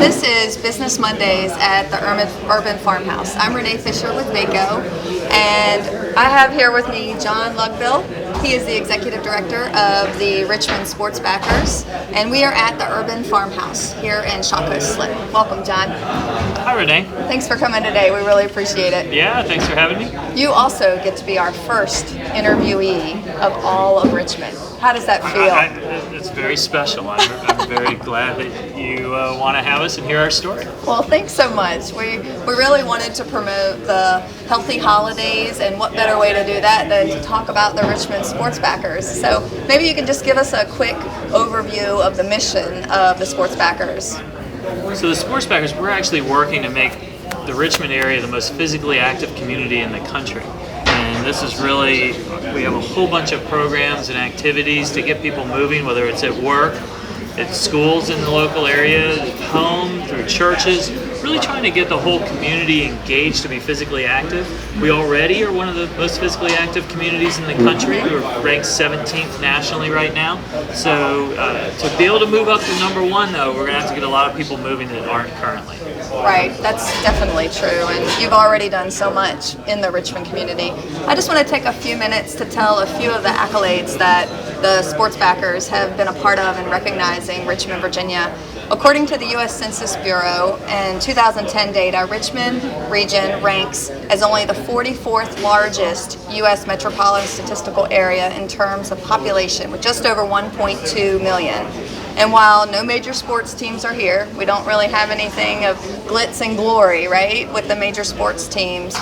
This is Business Mondays at the Urban Farmhouse. I'm Renee Fisher with Vaco, and I have here with me Jon Lugbill. He is the Executive Director of the Richmond Sports Backers, and we are at the Urban Farmhouse here in Shawco Slip. Welcome, Jon. Hi, Renee. Thanks for coming today. We really appreciate it. Yeah, thanks for having me. You also get to be our first interviewee of all of Richmond. How does that feel? It's very special. I'm very glad that you want to have us and hear our story. Well, thanks so much. We really wanted to promote the healthy holidays, and what better way to do that than to talk about the Richmond Sports Backers. So maybe you can just give us a quick overview of the mission of the Sports Backers. So the Sports Backers, we're actually working to make the Richmond area the most physically active community in the country. And this is really, we have a whole bunch of programs and activities to get people moving, whether it's at work, at schools in the local area, at home, through churches, really trying to get the whole community engaged to be physically active. We already are one of the most physically active communities in the country. We're ranked 17th nationally right now. So to be able to move up to number one, though, we're going to have to get a lot of people moving that aren't currently. Right, that's definitely true, and you've already done so much in the Richmond community. I just want to take a few minutes to tell a few of the accolades that the Sports Backers have been a part of in recognizing Richmond, Virginia. According to the U.S. Census Bureau and 2010 data, Richmond region ranks as only the 44th largest U.S. metropolitan statistical area in terms of population, with just over 1.2 million. And while no major sports teams are here, we don't really have anything of glitz and glory, right, with the major sports teams,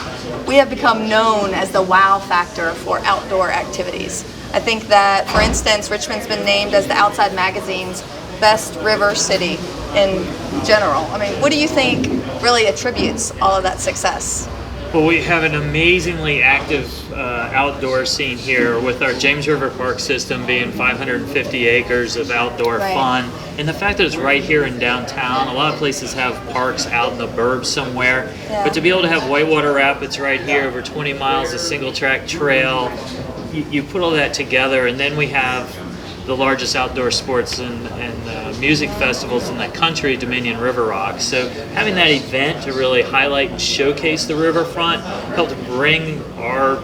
we have become known as the wow factor for outdoor activities. I think that, for instance, Richmond's been named as the Outside Magazine's best river city in general. I mean, what do you think really attributes all of that success? Well, we have an amazingly active outdoor scene here, with our James River Park system being 550 acres of outdoor fun. And the fact that it's right here in downtown, a lot of places have parks out in the burbs somewhere. Yeah. But to be able to have Whitewater Rapids right here, over 20 miles of single track trail, you put all that together, and then we have the largest outdoor sports and music festivals in the country, Dominion River Rock. So having that event to really highlight and showcase the riverfront helped bring our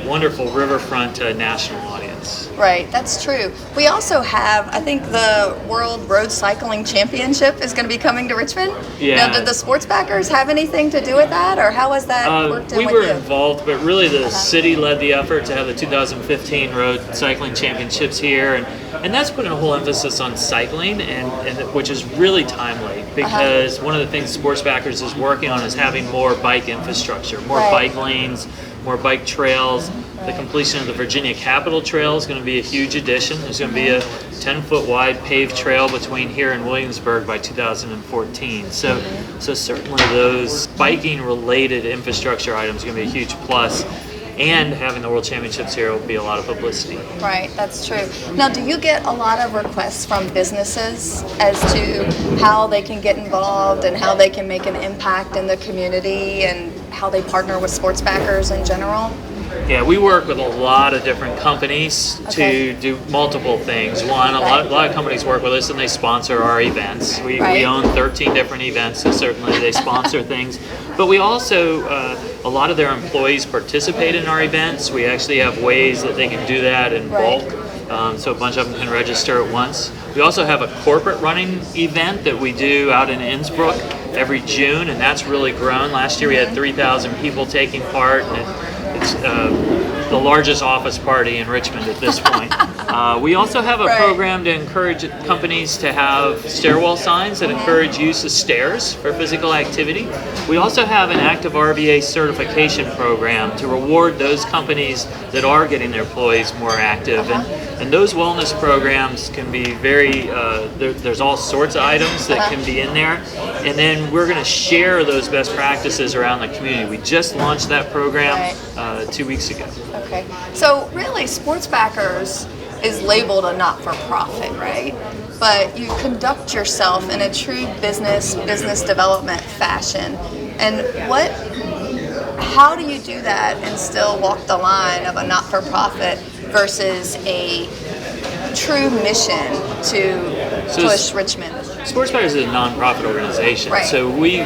wonderful riverfront to a national audience. Right, that's true. We also have, I think, the World Road Cycling Championship is going to be coming to Richmond. Yeah. Now, did the Sports Backers have anything to do with that, or how was that worked in with you? We were involved, but really the city led the effort to have the 2015 Road Cycling Championships here, and that's putting a whole emphasis on cycling, and which is really timely, because one of the things Sports Backers is working on is having more bike infrastructure, more bike lanes, more bike trails. The completion of the Virginia Capitol Trail is going to be a huge addition. There's going to be a 10-foot wide paved trail between here and Williamsburg by 2014. So certainly those biking-related infrastructure items are going to be a huge plus. And having the World Championships here will be a lot of publicity. Right, that's true. Now, do you get a lot of requests from businesses as to how they can get involved and how they can make an impact in the community and how they partner with Sports Backers in general? Yeah, we work with a lot of different companies to do multiple things. One, a lot of companies work with us and they sponsor our events. We own 13 different events, so certainly they sponsor things. But we also, a lot of their employees participate in our events. We actually have ways that they can do that in bulk, so a bunch of them can register at once. We also have a corporate running event that we do out in Innsbruck every June, and that's really grown. Last year we had 3,000 people taking part, and it's the largest office party in Richmond at this point. We also have a program to encourage companies to have stairwell signs that encourage use of stairs for physical activity. We also have an active RVA certification program to reward those companies that are getting their employees more active. And those wellness programs can be very, there's all sorts of items that can be in there. And then we're going to share those best practices around the community. We just launched that program 2 weeks ago. Okay, so really Sports Backers is labeled a not-for-profit, right? But you conduct yourself in a true business development fashion. And how do you do that and still walk the line of a not-for-profit versus a true mission to push Richmond? Sports Backers is a nonprofit organization, Right. so we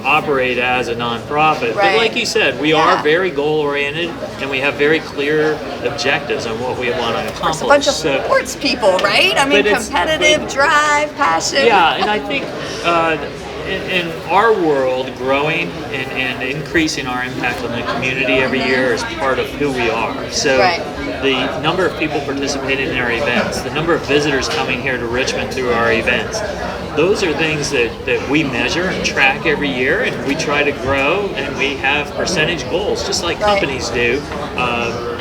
operate as a nonprofit. Right. But like you said, we are very goal oriented, and we have very clear objectives on what we want to accomplish. It's a bunch of sports people, right? I mean, competitive, drive, passion. Yeah, and I think in our world, growing and increasing our impact on the community every year is part of who we are. So the number of people participating in our events, the number of visitors coming here to Richmond through our events, those are things that we measure and track every year, and we try to grow, and we have percentage goals, just like companies do.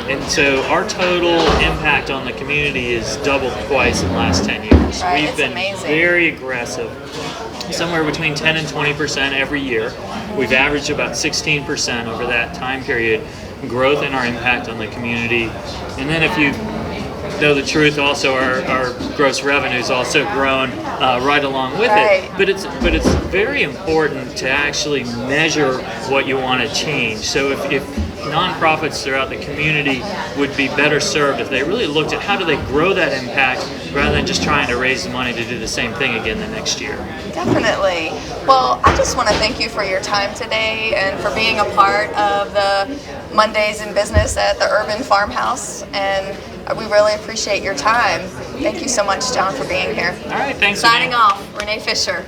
And so our total impact on the community is doubled twice in the last 10 years. Right. We've It's been amazing. very aggressive, somewhere between 10 and 20% every year. We've averaged about 16% over that time period, growth in our impact on the community. And then if you know the truth, also our gross revenue's also grown right along with it. But it's very important to actually measure what you want to change. So if nonprofits throughout the community would be better served if they really looked at how do they grow that impact rather than just trying to raise the money to do the same thing again the next year. Definitely. Well, I just want to thank you for your time today and for being a part of the Mondays in Business at the Urban Farmhouse, and we really appreciate your time. Thank you so much, Jon, for being here. All right, thanks. Signing off, Renee Fisher.